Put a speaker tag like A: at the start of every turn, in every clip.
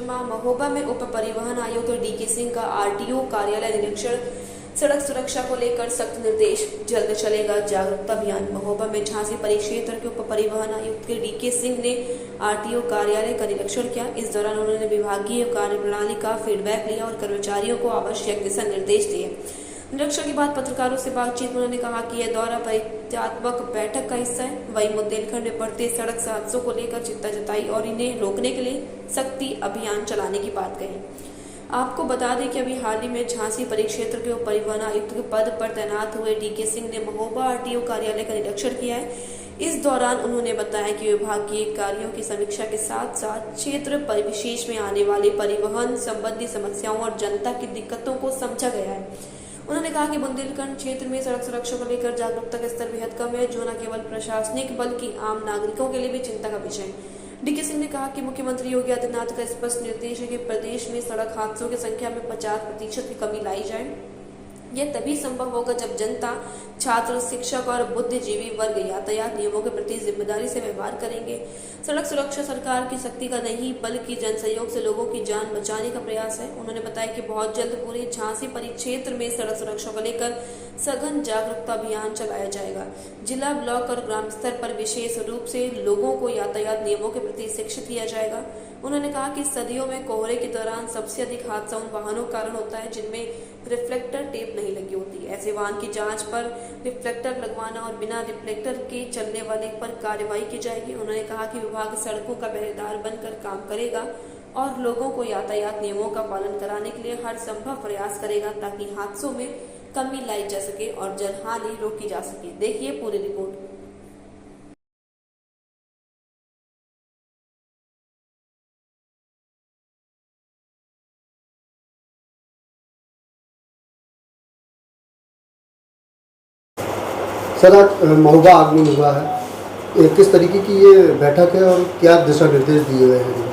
A: कोटमा महोबा में उप परिवहन आयुक्त डीके सिंह का आरटीओ कार्यालय निरीक्षण। सड़क सुरक्षा को लेकर सख्त निर्देश, जल्द चलेगा जागरूकता अभियान। महोबा में झांसी परिक्षेत्र के उप परिवहन आयुक्त डीके सिंह ने आरटीओ कार्यालय का निरीक्षण किया। इस दौरान उन्होंने विभागीय कार्यप्रणाली का फीडबैक लिया और कर्मचारियों को आवश्यक दिशा निर्देश दिए। निरीक्षण के बाद पत्रकारों से बातचीत में उन्होंने कहा कि यह दौरा परिचयात्मक बैठक का हिस्सा है। वहीं बुंदेलखंड में बढ़ते सड़क हादसों को लेकर चिंता जताई और इन्हें रोकने के लिए सख्ती अभियान चलाने की बात कही। आपको बता दें कि अभी हाल ही में झांसी परिक्षेत्र के उप परिवहन आयुक्त के पद पर तैनात हुए डीके सिंह ने महोबा आरटीओ कार्यालय का निरीक्षण किया है। इस दौरान उन्होंने बताया कि विभागीय कार्यों की समीक्षा के साथ साथ क्षेत्र परिविशेष में आने वाले परिवहन संबंधी समस्याओं और जनता की दिक्कतों को समझा गया है। उन्होंने कहा कि बुंदेलखंड क्षेत्र में सड़क सुरक्षा को लेकर जागरूकता का स्तर बेहद कम है, जो न केवल प्रशासनिक बल्कि आम नागरिकों के लिए भी चिंता का विषय है। डीके सिंह ने कहा कि मुख्यमंत्री योगी आदित्यनाथ का स्पष्ट निर्देश है कि प्रदेश में सड़क हादसों की संख्या में 50% की कमी लाई जाए। यह तभी संभव होगा जब जनता, छात्र, शिक्षक और बुद्धिजीवी वर्ग यातायात नियमों के प्रति जिम्मेदारी से व्यवहार करेंगे। सड़क सुरक्षा सरकार की शक्ति का नहीं बल्कि जनसहयोग से लोगों की जान बचाने का प्रयास है। उन्होंने बताया कि बहुत जल्द पूरे झांसी परिक्षेत्र में सड़क सुरक्षा को लेकर सघन जागरूकता अभियान चलाया जाएगा। जिला, ब्लॉक और ग्राम स्तर पर विशेष रूप से लोगों को यातायात नियमों के प्रति शिक्षित किया जाएगा। उन्होंने कहा कि सदियों में कोहरे के दौरान सबसे अधिक हादसा उन वाहनों के कारण होता है जिनमें रिफ्लेक्टर टेप नहीं लगी होती। ऐसे वाहन की जांच पर रिफ्लेक्टर लगवाना और बिना रिफ्लेक्टर के चलने वाले पर कार्रवाई की जाएगी। उन्होंने कहा कि विभाग सड़कों का पहरेदार बनकर काम करेगा और लोगों को यातायात नियमों का पालन कराने के लिए हर संभव प्रयास करेगा ताकि हादसों में कमी लाई जा सके और जनहानि रोकी जा सके। देखिए पूरी रिपोर्ट।
B: सर, आज महोबा आगमन हुआ है, किस तरीके की ये बैठक है और क्या दिशा निर्देश दिए गए हैं?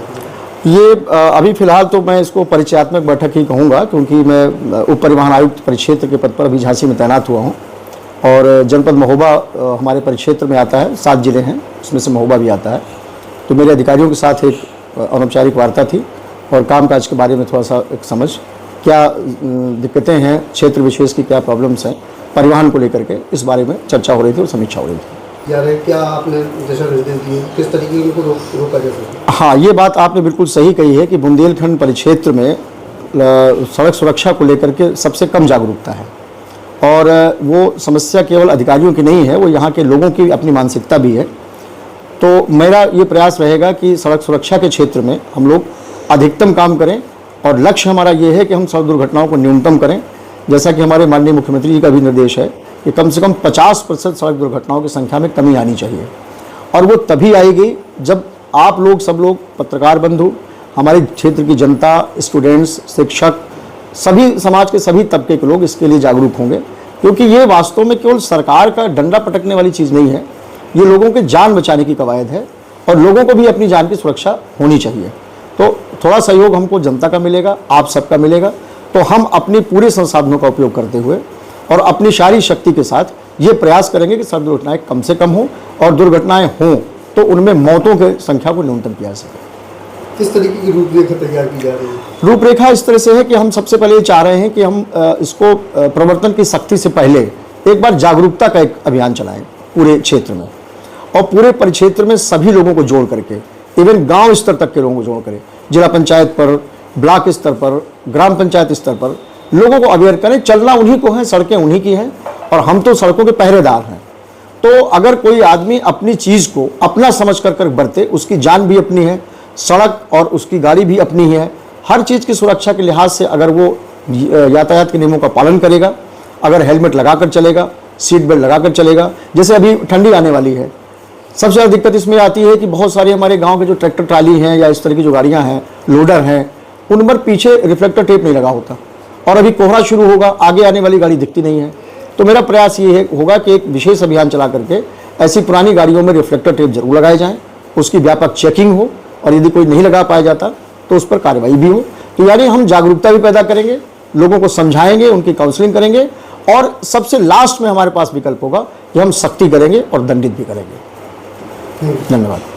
C: ये अभी फिलहाल तो मैं इसको परिचयात्मक बैठक ही कहूँगा, क्योंकि मैं उप परिवहन आयुक्त परिक्षेत्र के पद पर अभी झांसी में तैनात हुआ हूँ और जनपद महोबा हमारे परिक्षेत्र में आता है। 7 जिले हैं, उसमें से महोबा भी आता है। तो मेरे अधिकारियों के साथ एक अनौपचारिक वार्ता थी और कामकाज के बारे में थोड़ा सा एक समझ, क्या दिक्कतें हैं, क्षेत्र विशेष की क्या प्रॉब्लम्स हैं, परिवहन को लेकर के इस बारे में चर्चा हो रही थी और समीक्षा हो रही थी।
B: क्या आपने दिशा निर्देश दिए, किस तरीके इनको रोका जा सकता है?
C: हाँ, ये बात आपने बिल्कुल सही कही है कि बुंदेलखंड परिक्षेत्र में सड़क सुरक्षा को लेकर के सबसे कम जागरूकता है और वो समस्या केवल अधिकारियों की नहीं है, वो यहाँ के लोगों की अपनी मानसिकता भी है। तो मेरा ये प्रयास रहेगा कि सड़क सुरक्षा के क्षेत्र में हम लोग अधिकतम काम करें और लक्ष्य हमारा ये है कि हम सड़क दुर्घटनाओं को न्यूनतम करें। जैसा कि हमारे माननीय मुख्यमंत्री जी का भी निर्देश है कि कम से कम 50% सड़क दुर्घटनाओं की संख्या में कमी आनी चाहिए और वो तभी आएगी जब आप लोग, सब लोग, पत्रकार बंधु, हमारे क्षेत्र की जनता, स्टूडेंट्स, शिक्षक, सभी समाज के सभी तबके के लोग इसके लिए जागरूक होंगे। क्योंकि ये वास्तव में केवल सरकार का डंडा पटकने वाली चीज़ नहीं है, ये लोगों के जान बचाने की कवायद है और लोगों को भी अपनी जान की सुरक्षा होनी चाहिए। तो थोड़ा सहयोग हमको जनता का मिलेगा, आप सबका मिलेगा। तो हम अपने पूरे संसाधनों का उपयोग करते हुए और अपनी सारी शक्ति के साथ ये प्रयास करेंगे कि सड़क दुर्घटनाएं कम से कम हों और दुर्घटनाएं हों तो उनमें मौतों की संख्या को न्यूनतम किया जा सके।
B: किस तरीके की रूपरेखा तैयार की जा रही है?
C: रूपरेखा इस तरह से है कि हम सबसे पहले चाह रहे हैं कि हम इसको प्रवर्तन की सख्ती से पहले एक बार जागरूकता का एक अभियान चलाएं पूरे क्षेत्र में और पूरे परिक्षेत्र में सभी लोगों को जोड़ करके, इवन गाँव स्तर तक के लोगों को जोड़ करें, जिला पंचायत पर, ब्लॉक स्तर पर, ग्राम पंचायत स्तर पर लोगों को अवेयर करें। चलना उन्हीं को है, सड़कें उन्हीं की हैं और हम तो सड़कों के पहरेदार हैं। तो अगर कोई आदमी अपनी चीज़ को अपना समझ कर बरते, उसकी जान भी अपनी है, सड़क और उसकी गाड़ी भी अपनी है, हर चीज़ की सुरक्षा के लिहाज से अगर वो यातायात के नियमों का पालन करेगा, अगर हेलमेट लगा कर चलेगा, सीट बेल्ट लगा कर चलेगा। जैसे अभी ठंडी आने वाली है, सबसे ज़्यादा दिक्कत इसमें आती है कि बहुत सारे हमारे गाँव के जो ट्रैक्टर ट्राली हैं या इस तरह की जो गाड़ियाँ हैं, लोडर हैं, उन पर पीछे रिफ्लेक्टर टेप नहीं लगा होता और अभी कोहरा शुरू होगा, आगे आने वाली गाड़ी दिखती नहीं है। तो मेरा प्रयास ये होगा कि एक विशेष अभियान चला करके ऐसी पुरानी गाड़ियों में रिफ्लेक्टर टेप जरूर लगाए जाएं, उसकी व्यापक चेकिंग हो और यदि कोई नहीं लगा पाया जाता तो उस पर कार्रवाई भी हो। तो यानी हम जागरूकता भी पैदा करेंगे, लोगों को समझाएंगे, उनकी काउंसलिंग करेंगे और सबसे लास्ट में हमारे पास विकल्प होगा कि हम सख्ती करेंगे और दंडित भी करेंगे। धन्यवाद।